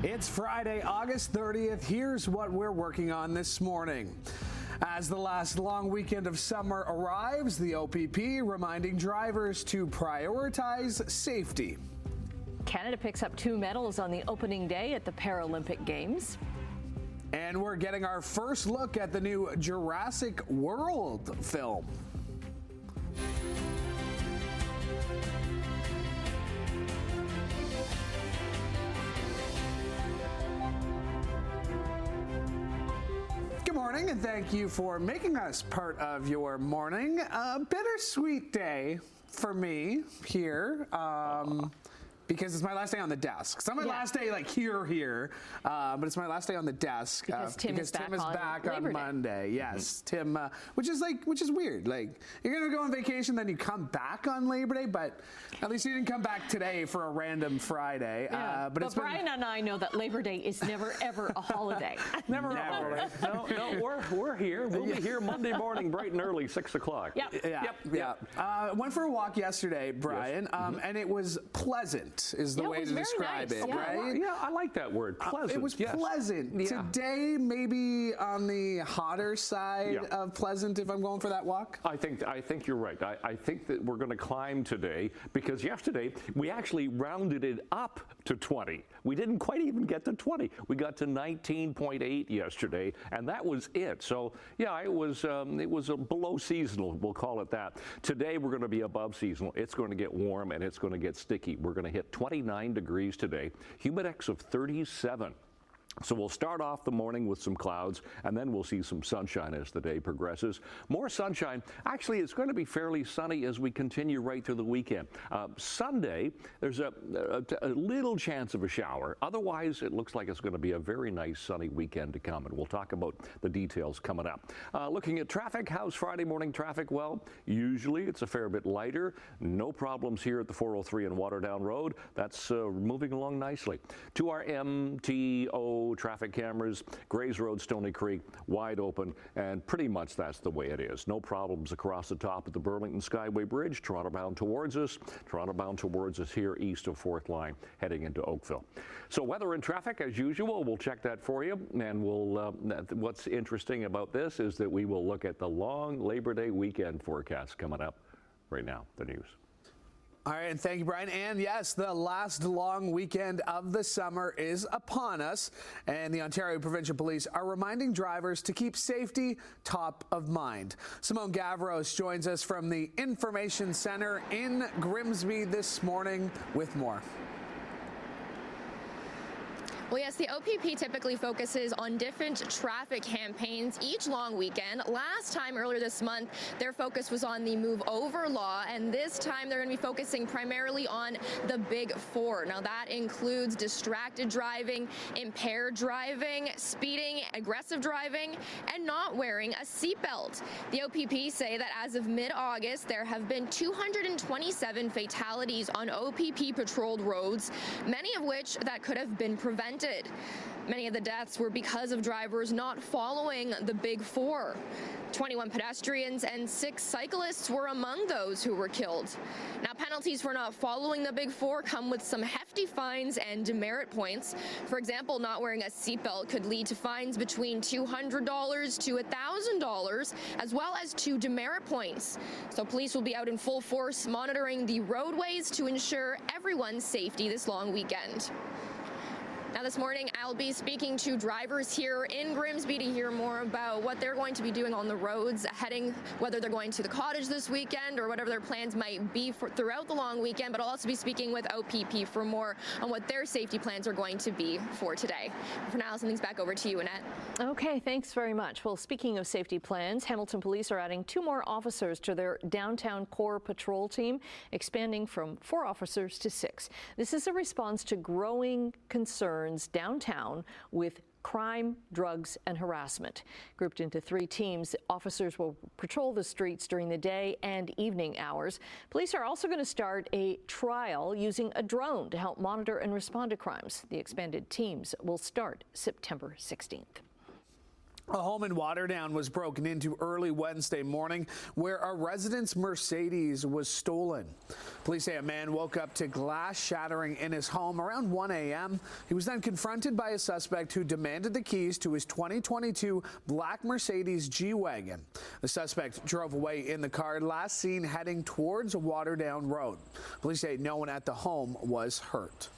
It's Friday, August 30th. Here's what we're working on this morning. As the last long weekend of summer arrives, the OPP reminding drivers to prioritize safety. Canada picks up 2 medals on the opening day at the Paralympic Games. And we're getting our first look at the new Jurassic World film. Good morning, and thank you for making us part of your morning. A bittersweet day for me here. Because it's my last day on the desk. It's not my last day like here, but it's my last day on the desk because Tim is back on Monday. Yes, Tim, which is weird. Like, you're gonna go on vacation, then you come back on Labor Day, but at least you didn't come back today for a random Friday. Yeah. But Brian and I know that Labor Day is never ever a holiday. Never a holiday. No, we're here. We'll be here Monday morning, bright and early, 6 o'clock. Yep. Went for a walk yesterday, Brian, and it was pleasant. Is the way to describe it, right? Yeah, I like that word, pleasant. It was pleasant. Yeah. Today, maybe on the hotter side of pleasant if I'm going for that walk. I think you're right. I think that we're going to climb today because yesterday we actually rounded it up to 20. We didn't quite even get to 20. We got to 19.8 yesterday, and that was it. So yeah, it was a below seasonal, we'll call it that. Today we're going to be above seasonal. It's going to get warm and it's going to get sticky. We're going to hit 29 degrees today, humidex of 37. So we'll start off the morning with some clouds, and then we'll see some sunshine as the day progresses. More sunshine. Actually, it's going to be fairly sunny as we continue right through the weekend. Sunday, there's a little chance of a shower. Otherwise, it looks like it's going to be a very nice sunny weekend to come, and we'll talk about the details coming up. Looking at traffic, how's Friday morning traffic? Well, usually it's a fair bit lighter. No problems here at the 403 and Waterdown Road. That's moving along nicely. To our MTO traffic cameras, Grays Road, Stony Creek, wide open, and pretty much that's the way it is. No problems across the top of the Burlington Skyway Bridge. Toronto bound towards us here east of 4th Line, heading into Oakville. So weather and traffic, as usual, we'll check that for you, and we'll. What's interesting about this is that we will look at the long Labor Day weekend forecast coming up right now. The news. All right, and thank you, Brian. And yes, the last long weekend of the summer is upon us, and the Ontario Provincial Police are reminding drivers to keep safety top of mind. Simone Gavros joins us from the Information Centre in Grimsby this morning with more. Well, yes, the OPP typically focuses on different traffic campaigns each long weekend. Last time, earlier this month, their focus was on the Move Over law, and this time they're going to be focusing primarily on the Big Four. Now, that includes distracted driving, impaired driving, speeding, aggressive driving, and not wearing a seatbelt. The OPP say that as of mid-August, there have been 227 fatalities on OPP patrolled roads, many of which that could have been prevented. Many of the deaths were because of drivers not following the Big Four. 21 pedestrians and 6 cyclists were among those who were killed. Now, penalties for not following the Big Four come with some hefty fines and demerit points. For example, not wearing a seatbelt could lead to fines between $200 to $1,000, as well as 2 demerit points. So police will be out in full force monitoring the roadways to ensure everyone's safety this long weekend. Now, this morning, I'll be speaking to drivers here in Grimsby to hear more about what they're going to be doing on the roads, heading, whether they're going to the cottage this weekend or whatever their plans might be throughout the long weekend. But I'll also be speaking with OPP for more on what their safety plans are going to be for today. For now, something's back over to you, Annette. Okay, thanks very much. Well, speaking of safety plans, Hamilton Police are adding 2 more officers to their downtown core patrol team, expanding from 4 officers to 6. This is a response to growing concerns downtown with crime, drugs, and harassment. Grouped into 3 teams, officers will patrol the streets during the day and evening hours. Police are also going to start a trial using a drone to help monitor and respond to crimes. The expanded teams will start September 16th. A home in Waterdown was broken into early Wednesday morning where a resident's Mercedes was stolen. Police say a man woke up to glass shattering in his home around 1 a.m. He was then confronted by a suspect who demanded the keys to his 2022 black Mercedes G-Wagon. The suspect drove away in the car, last seen heading towards Waterdown Road. Police say no one at the home was hurt.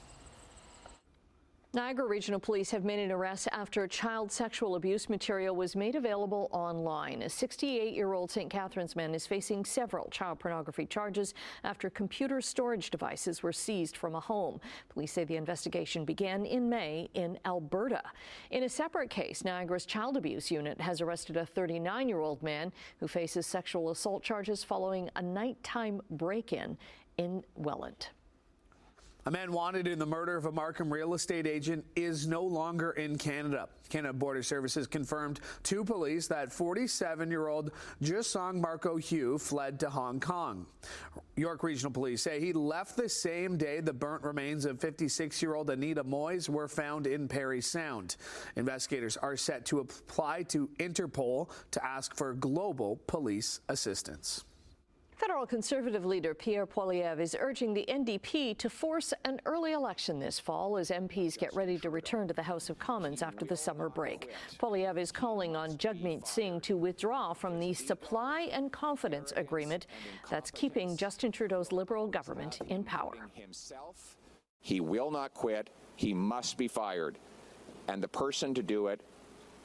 Niagara Regional Police have made an arrest after child sexual abuse material was made available online. A 68-year-old St. Catharines man is facing several child pornography charges after computer storage devices were seized from a home. Police say the investigation began in May in Alberta. In a separate case, Niagara's Child Abuse Unit has arrested a 39-year-old man who faces sexual assault charges following a nighttime break-in in Welland. A man wanted in the murder of a Markham real estate agent is no longer in Canada. Canada Border Services confirmed to police that 47-year-old Jusong Marco Hugh fled to Hong Kong. York Regional Police say he left the same day the burnt remains of 56-year-old Anita Moyes were found in Parry Sound. Investigators are set to apply to Interpol to ask for global police assistance. Federal Conservative leader Pierre Poilievre is urging the NDP to force an early election this fall as MPs get ready to return to the House of Commons after the summer break. Poilievre is calling on Jagmeet Singh to withdraw from the supply and confidence agreement that's keeping Justin Trudeau's Liberal government in power. He will not quit. He must be fired. And the person to do it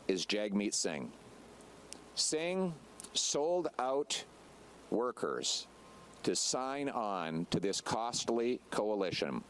is Jagmeet Singh. Singh sold out workers to sign on to this costly coalition.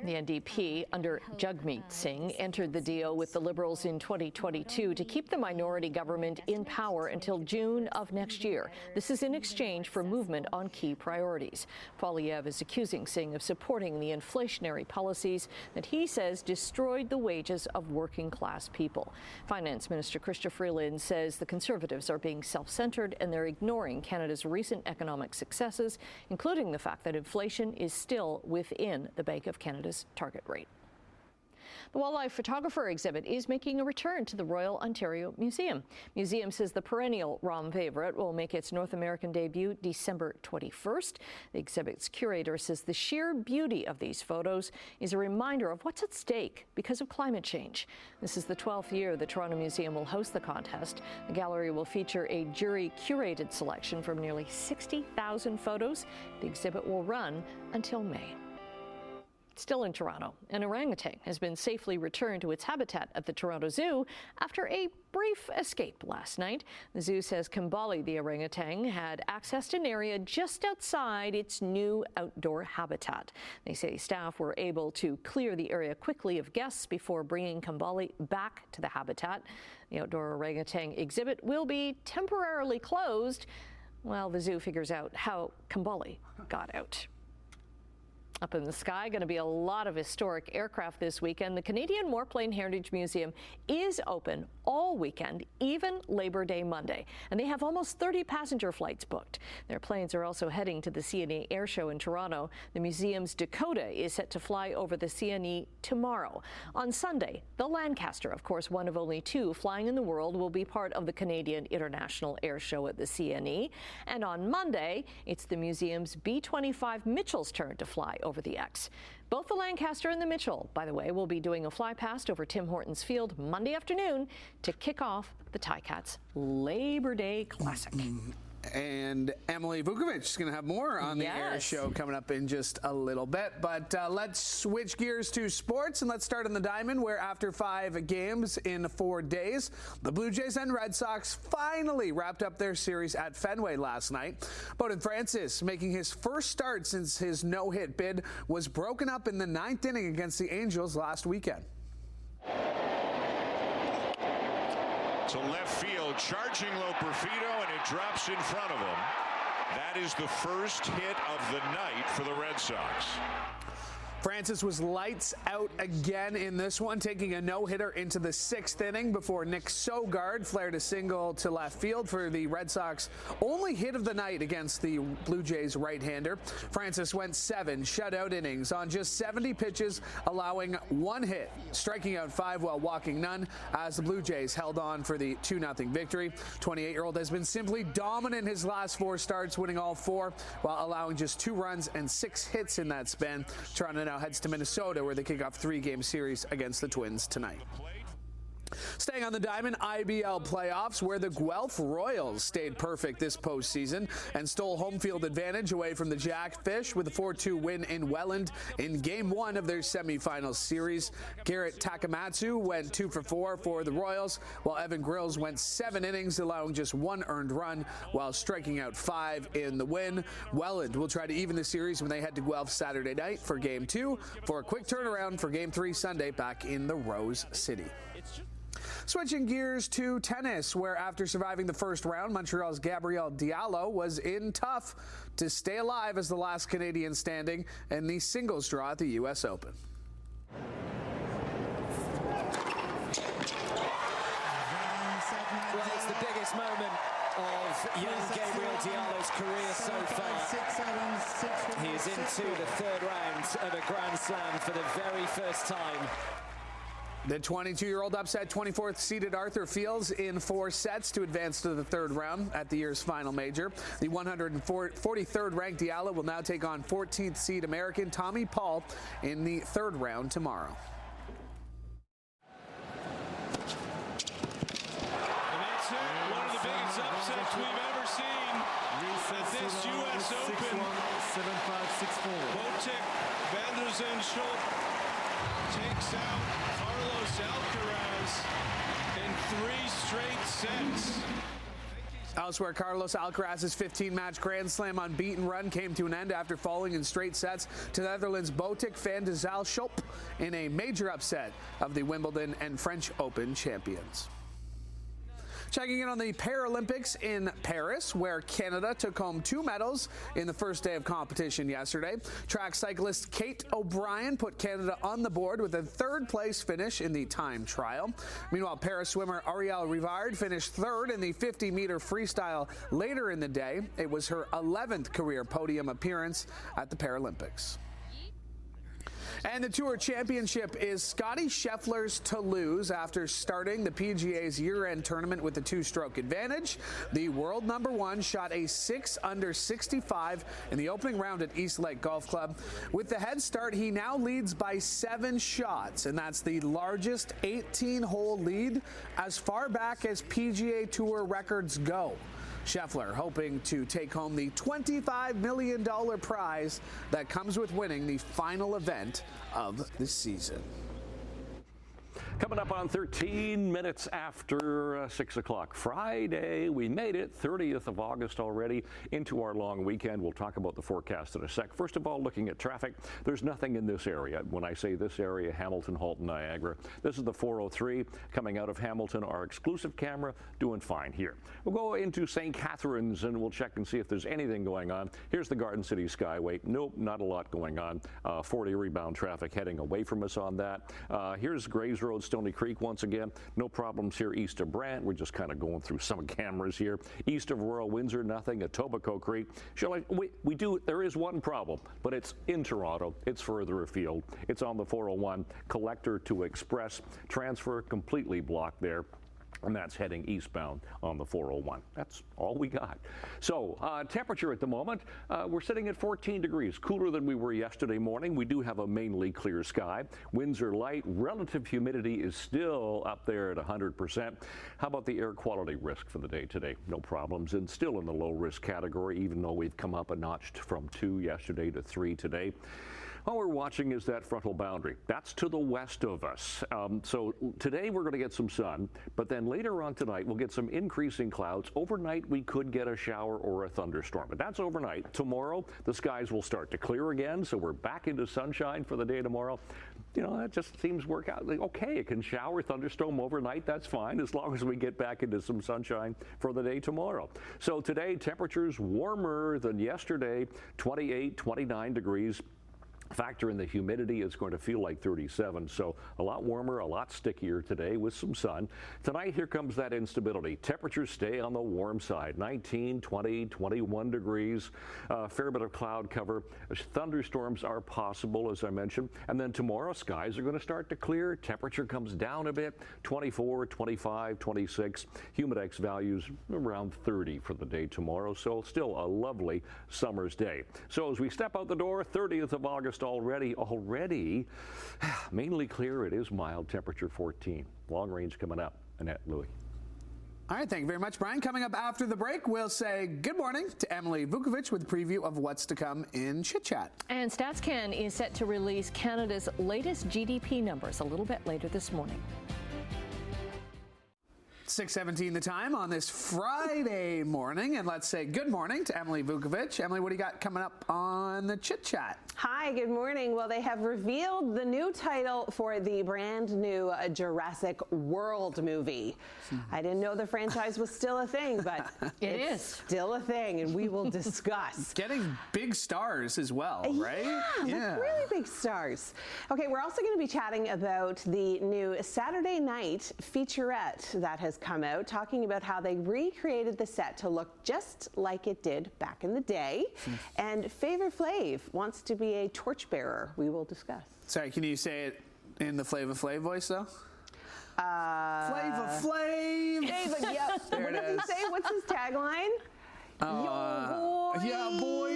The NDP, under Jagmeet Singh, entered the deal with the Liberals in 2022 to keep the minority government in power until June of next year. This is in exchange for movement on key priorities. Poilievre is accusing Singh of supporting the inflationary policies that he says destroyed the wages of working-class people. Finance Minister Chrystia Freeland says the Conservatives are being self-centred and they're ignoring Canada's recent economic successes, including the fact that inflation is still within the Bank of Canada's target rate. The wildlife photographer exhibit is making a return to the Royal Ontario Museum. Museum says the perennial Rom favorite will make its North American debut December 21st. The exhibit's curator says the sheer beauty of these photos is a reminder of what's at stake because of climate change. This is the 12th year the Toronto Museum will host the contest. The gallery will feature a jury-curated selection from nearly 60,000 photos. The exhibit will run until May. Still in Toronto, an orangutan has been safely returned to its habitat at the Toronto Zoo after a brief escape last night. The zoo says Kambali, the orangutan, had accessed an area just outside its new outdoor habitat. They say staff were able to clear the area quickly of guests before bringing Kambali back to the habitat. The outdoor orangutan exhibit will be temporarily closed while the zoo figures out how Kambali got out. Up in the sky, going to be a lot of historic aircraft this weekend. The Canadian Warplane Heritage Museum is open all weekend, even Labor Day Monday. And they have almost 30 passenger flights booked. Their planes are also heading to the CNE Air Show in Toronto. The museum's Dakota is set to fly over the CNE tomorrow. On Sunday, the Lancaster, of course, one of only two flying in the world, will be part of the Canadian International Air Show at the CNE. And on Monday, it's the museum's B-25 Mitchell's turn to fly over the X. Both the Lancaster and the Mitchell, by the way, will be doing a fly past over Tim Hortons Field Monday afternoon to kick off the Ticats Labor Day Classic. And Emily Vukovic is going to have more on the Air Show coming up in just a little bit. But let's switch gears to sports, and let's start on the diamond, where after 5 games in 4 days, the Blue Jays and Red Sox finally wrapped up their series at Fenway last night. Bowden Francis, making his first start since his no-hit bid, was broken up in the 9th inning against the Angels last weekend. To left field, charging Loperfido, and it drops in front of him. That is the first hit of the night for the Red Sox. Francis was lights out again in this one, taking a no-hitter into the 6th inning before Nick Sogard flared a single to left field for the Red Sox only hit of the night against the Blue Jays right-hander. Francis went 7 shutout innings on just 70 pitches, allowing 1 hit, striking out 5 while walking none as the Blue Jays held on for the 2-0 victory. 28-year-old has been simply dominant his last 4 starts, winning all 4 while allowing just 2 runs and 6 hits in that span. Toronto now heads to Minnesota, where they kick off 3-game series against the Twins tonight. Staying on the diamond, IBL playoffs, where the Guelph Royals stayed perfect this postseason and stole home field advantage away from the Jackfish with a 4-2 win in Welland in Game 1 of their semifinal series. Garrett Takamatsu went 2 for 4 for the Royals, while Evan Grills went 7 innings, allowing just 1 earned run while striking out 5 in the win. Welland will try to even the series when they head to Guelph Saturday night for Game 2 for a quick turnaround for Game 3 Sunday back in the Rose City. Switching gears to tennis, where after surviving the first round, Montreal's Gabrielle Diallo was in tough to stay alive as the last Canadian standing in the singles draw at the U.S. Open. Well, it's the biggest moment of young Gabriel Diallo's career so far. He is into the 3rd round of a Grand Slam for the very first time. The 22-year-old upset 24th seeded Arthur Fields in 4 sets to advance to the 3rd round at the year's final major. The 143rd ranked Diallo will now take on 14th seed American Tommy Paul in the 3rd round tomorrow. And that's it. One of the biggest upsets we've ever seen at this U.S. Open. 7-5, 6-4. Botic, Van der Zandschulp takes out Carlos Alcaraz in 3 straight sets. Elsewhere, Carlos Alcaraz's 15-match Grand Slam unbeaten run came to an end after falling in straight sets to Netherlands' Botic van de Zandschulp in a major upset of the Wimbledon and French Open champions. Checking in on the Paralympics in Paris, where Canada took home 2 medals in the first day of competition yesterday. Track cyclist Kate O'Brien put Canada on the board with a 3rd-place finish in the time trial. Meanwhile, Paris swimmer Arielle Rivard finished 3rd in the 50-meter freestyle later in the day. It was her 11th career podium appearance at the Paralympics. And the Tour Championship is Scottie Scheffler's to lose after starting the PGA's year-end tournament with a 2-stroke advantage. The world number 1 shot a 6 under 65 in the opening round at East Lake Golf Club. With the head start, he now leads by 7 shots, and that's the largest 18-hole lead as far back as PGA Tour records go. Scheffler hoping to take home the $25 million prize that comes with winning the final event of the season. Coming up on 13 minutes after 6 o'clock Friday, we made it 30th of August already into our long weekend. We'll talk about the forecast in a sec. First of all, looking at traffic, there's nothing in this area. When I say this area, Hamilton, Halton, Niagara. This is the 403 coming out of Hamilton. Our exclusive camera doing fine here. We'll go into St. Catharines and we'll check and see if there's anything going on. Here's the Garden City Skyway. Nope, not a lot going on. 40 rebound traffic heading away from us on that. Here's Grays Road, Stony Creek once again. No problems here east of Brant. We're just kind of going through some cameras here. East of Royal Windsor, nothing. Etobicoke Creek. There is one problem, but it's in Toronto. It's further afield. It's on the 401. Collector to Express. Transfer completely blocked there. And that's heading eastbound on the 401. That's all we got. So temperature at the moment, we're sitting at 14 degrees, cooler than we were yesterday morning. We do have a mainly clear sky. Winds are light. Relative humidity is still up there at 100%. How about the air quality risk for the day today? No problems, and still in the low risk category, even though we've come up a notch from 2 yesterday to 3 today. All we're watching is that frontal boundary. That's to the west of us. So today we're going to get some sun, but then later on tonight we'll get some increasing clouds. Overnight we could get a shower or a thunderstorm, but that's overnight. Tomorrow the skies will start to clear again, so we're back into sunshine for the day tomorrow. You know, that just seems to work out. Okay, it can shower, thunderstorm overnight, that's fine, as long as we get back into some sunshine for the day tomorrow. So today temperatures warmer than yesterday, 28, 29 degrees. Factor in the humidity, it's going to feel like 37, so a lot warmer, a lot stickier today with some sun. Tonight, here comes that instability. Temperatures stay on the warm side, 19, 20, 21 degrees, a fair bit of cloud cover. Thunderstorms are possible, as I mentioned. And then tomorrow, skies are going to start to clear. Temperature comes down a bit, 24, 25, 26. Humidex values around 30 for the day tomorrow, so still a lovely summer's day. So as we step out the door, 30th of August already mainly clear. It is mild, temperature 14. Long range coming up. Annette, Louis. All right, thank you very much, Brian. Coming up after the break, we'll say good morning to Emily Vukovic with a preview of what's to come in Chit Chat. And StatsCan is set to release Canada's latest GDP numbers a little bit later this morning. 6:17 the time on this Friday morning, and let's say good morning to Emily Vukovic. Emily, what do you got coming up on the Chit Chat? Hi, good morning. Well, they have revealed the new title for the brand new Jurassic World movie. I didn't know the franchise was still a thing, but it is still a thing, and we will discuss. Getting big stars as well, right? Yeah, like really big stars. Okay, we're also going to be chatting about the new Saturday night featurette that has come out, talking about how they recreated the set to look just like it did back in the day. And Flavor Flav wants to be a torchbearer. We will discuss. Sorry, can you say it in the Flavor Flav voice, though? Flavor Flav! David, yep. What does he say? What's his tagline? Yo, boy! Yeah, boy!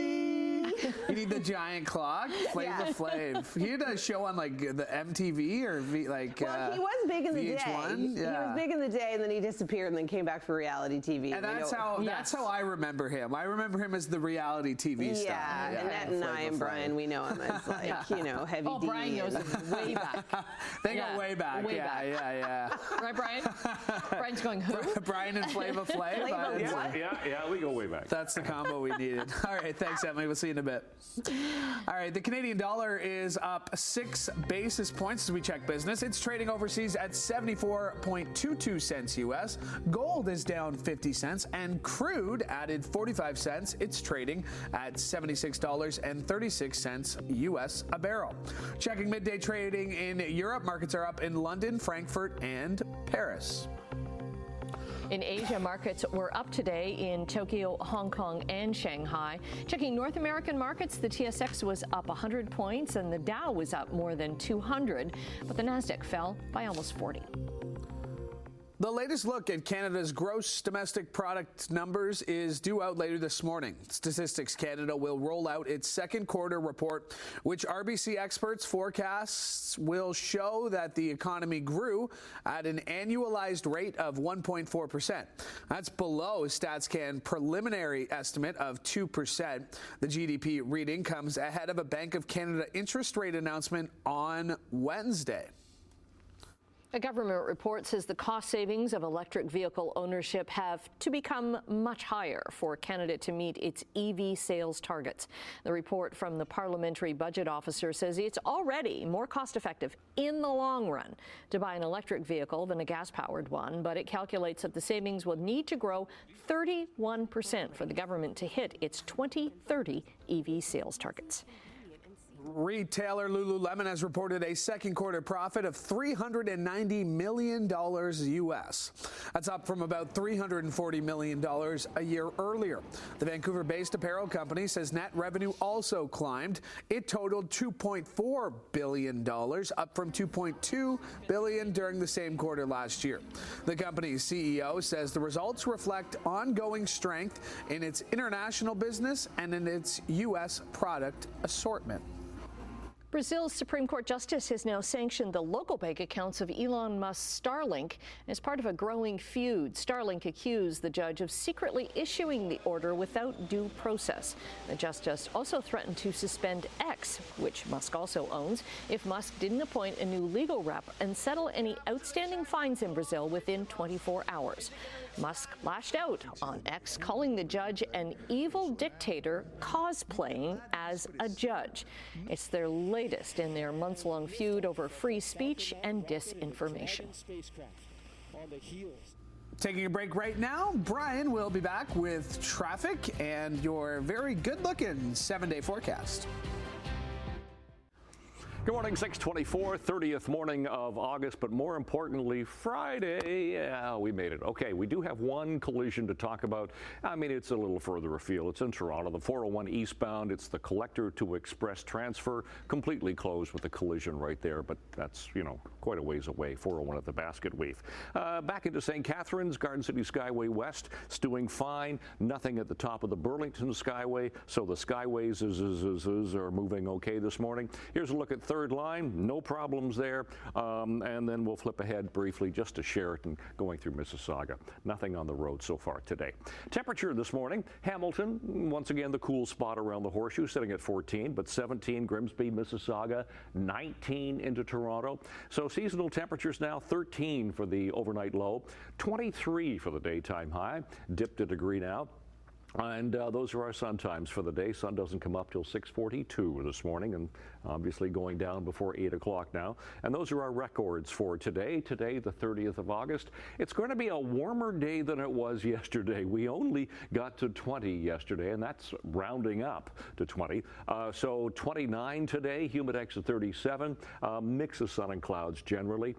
You need the giant clock, Flavor Flav. He did a show on like the MTV or well, he was big in the day. VH1? Yeah. He was big in the day, and then he disappeared, and then came back for reality TV. And that's how I remember him. I remember him as the reality TV star. Yeah, Annette and I and Brian, we know him as like heavy D. Brian knows him way back. They go way back. Way back. Yeah. Right, Brian? Brian's going who? Brian and Flavor Flav. Yeah, we go way back. That's the combo we needed. All right, thanks, Emily. We'll see you in a bit. All right, the Canadian dollar is up 6 basis points as we check business. It's trading overseas at 74.22 cents U.S. Gold is down 50 cents, and crude added 45 cents. It's trading at $76.36 U.S. a barrel. Checking midday trading in Europe, markets are up in London, Frankfurt, and Paris. In Asia, markets were up today in Tokyo, Hong Kong, and Shanghai. Checking North American markets, the TSX was up 100 points and the Dow was up more than 200, but the Nasdaq fell by almost 40. The latest look at Canada's gross domestic product numbers is due out later this morning. Statistics Canada will roll out its second quarter report, which RBC experts forecasts will show that the economy grew at an annualized rate of 1.4%. That's below StatsCan preliminary estimate of 2%. The GDP reading comes ahead of a Bank of Canada interest rate announcement on Wednesday. A government report says the cost savings of electric vehicle ownership have to become much higher for Canada to meet its EV sales targets. The report from the Parliamentary Budget Officer says it's already more cost-effective in the long run to buy an electric vehicle than a gas-powered one, but it calculates that the savings will need to grow 31% for the government to hit its 2030 EV sales targets. Retailer Lululemon has reported a second quarter profit of $390 million U.S. That's up from about $340 million a year earlier. The Vancouver-based apparel company says net revenue also climbed. It totaled $2.4 billion, up from $2.2 billion during the same quarter last year. The company's CEO says the results reflect ongoing strength in its international business and in its U.S. product assortment. Brazil's Supreme Court justice has now sanctioned the local bank accounts of Elon Musk's Starlink as part of a growing feud. Starlink accused the judge of secretly issuing the order without due process. The justice also threatened to suspend X, which Musk also owns, if Musk didn't appoint a new legal rep and settle any outstanding fines in Brazil within 24 hours. Musk lashed out on X, calling the judge an evil dictator cosplaying as a judge. It's their latest in their months-long feud over free speech and disinformation. Taking a break right now, Brian will be back with traffic and your very good-looking 7-day forecast. Good morning, 6:24, 30th morning of August, but more importantly, Friday. Yeah, we made it. Okay, we do have one collision to talk about. I mean, it's a little further afield. It's in Toronto, the 401 eastbound. It's the Collector to Express transfer, completely closed with a collision right there, but that's, you know, quite a ways away, 401 at the Basket Weave. Back into St. Catharines, Garden City Skyway West, is doing fine. Nothing at the top of the Burlington Skyway, so the Skyways are moving okay this morning. Here's a look at Third Line, no problems there, and then we'll flip ahead briefly just to Sheraton going through Mississauga. Nothing on the road so far today. Temperature this morning, Hamilton, once again the cool spot around the Horseshoe, sitting at 14, but 17 Grimsby, Mississauga, 19 into Toronto. So seasonal temperatures now 13 for the overnight low, 23 for the daytime high, dipped a degree now. And those are our sun times for the day. Sun doesn't come up till 6:42 this morning, and obviously going down before 8 o'clock now. And those are our records for today. Today, the 30th of August. It's going to be a warmer day than it was yesterday. We only got to 20 yesterday, and that's rounding up to 20. So 29 today, humidex at 37, mix of sun and clouds generally.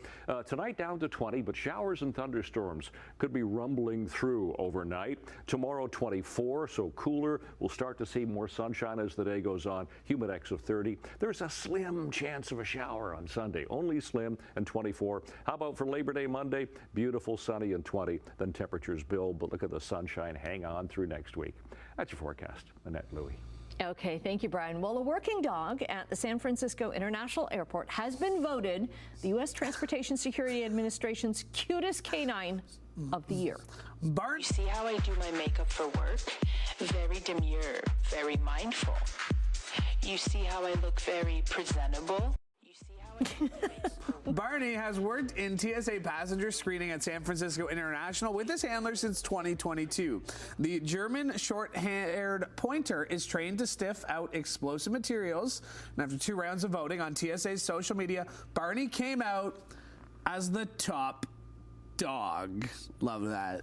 Tonight down to 20, but showers and thunderstorms could be rumbling through overnight. Tomorrow, 24. So cooler. We'll start to see more sunshine as the day goes on. Humidex of 30. There's a slim chance of a shower on Sunday. Only slim, and 24. How about for Labor Day Monday? Beautiful, sunny, and 20. Then temperatures build, but look at the sunshine. Hang on through next week. That's your forecast. Annette Louie. Okay, thank you, Brian. Well, a working dog at the San Francisco International Airport has been voted the U.S. Transportation Security Administration's cutest canine of the year. You see how I do my makeup for work? Very demure, very mindful. You see how I look very presentable? You see how I do my makeup for work? Barney has worked in TSA passenger screening at San Francisco International with his handler since 2022. The German short-haired pointer is trained to sniff out explosive materials. And after 2 rounds of voting on TSA's social media, Barney came out as the top dog. Love that.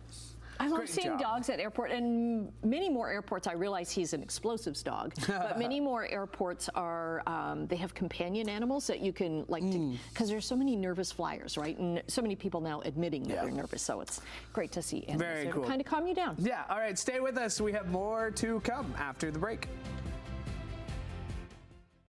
I love seeing dogs at airport, and many more airports. I realize he's an explosives dog, but many more airports are. They have companion animals that you can because there's so many nervous flyers, right? And so many people now admitting that they're nervous. So it's great to see animals Very cool. to kind of calm you down. Yeah. All right. Stay with us. We have more to come after the break.